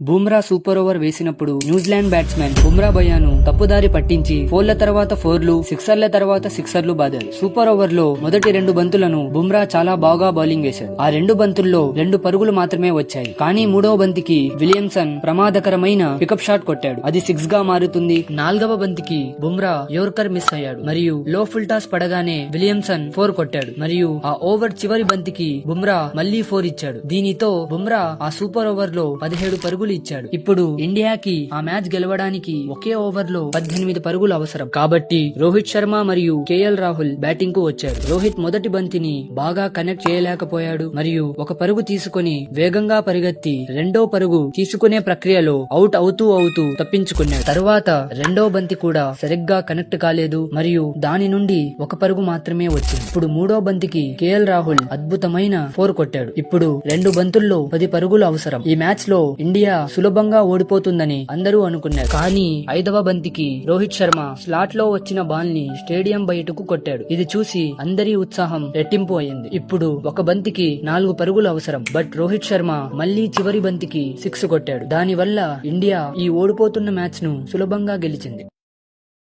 Bumrah super over వేసినప్పుడు New Zealand batsmen Bumrah భయ్యాను తప్పుదారి పట్టించి ఫోర్ల తర్వాత ఫోర్లు, సిక్సర్ల తర్వాత సిక్సర్లు బాదారు. సూపర్ ఓవర్ లో మొదటి 2 బంతులను బుమ్రా చాలా బాగా బౌలింగ్ వేశాడు. ఆ 2 బంతుల్లో 2 పరుగులు మాత్రమే వచ్చాయి. కానీ 3వ బంతికి విలియమ్సన్ ప్రమాదకరమైన పికప్ షాట్ కొట్టాడు. అది 6 గా మారుతుంది. 4వ బంతికి బుమ్రా యోర్కర్ మిస్ అయ్యాడు మరియు లో ఫుల్ టాస్ పడగానే విలియమ్సన్ 4 కొట్టాడు మరియు ఆ ఓవర్ చివరి బంతికి బుమ్రా మళ్లీ 4 ఇచ్చాడు. దీనితో బుమ్రా ఆ సూపర్ ఓవర్ లో 17 పరుగులు ఇచ్చాడు. ఇప్పుడు ఇండియాకి ఆ మ్యాచ్ గెలవడానికి ఒకే ఓవర్ లో 18 పరుగులు అవసరం. కాబట్టి రోహిత్ శర్మ మరియు కేఎల్ రాహుల్ బ్యాటింగ్ కు వచ్చారు. రోహిత్ మొదటి బంతిని బాగా కనెక్ట్ చేయలేకపోయాడు మరియు ఒక పరుగు తీసుకుని వేగంగా పరిగెత్తి 2వ పరుగు తీసుకునే ప్రక్రియలో అవుట్ అవుతూ తప్పించుకున్నాడు. తరువాత 2వ బంతి కూడా సరిగ్గా కనెక్ట్ కాలేదు మరియు దాని నుండి ఒక పరుగు మాత్రమే వచ్చింది. ఇప్పుడు 3వ బంతికి కేఎల్ రాహుల్ అద్భుతమైన 4 కొట్టాడు. ఇప్పుడు 2 బంతుల్లో 10 పరుగులు అవసరం. ఈ మ్యాచ్ లో ఇండియా సులభంగా ఓడిపోతుందని అందరూ అనుకున్నారు. కానీ 5వ బంతికి రోహిత్ శర్మ స్లాట్ లో వచ్చిన బాల్ ని స్టేడియం బయటకు కొట్టాడు. ఇది చూసి అందరి ఉత్సాహం రెట్టింపు అయింది. ఇప్పుడు ఒక బంతికి 4 పరుగులు అవసరం. బట్ రోహిత్ శర్మ మళ్లీ చివరి బంతికి 6 కొట్టాడు. దాని వల్ల ఇండియా ఈ ఓడిపోతున్న మ్యాచ్ ను సులభంగా గెలిచింది.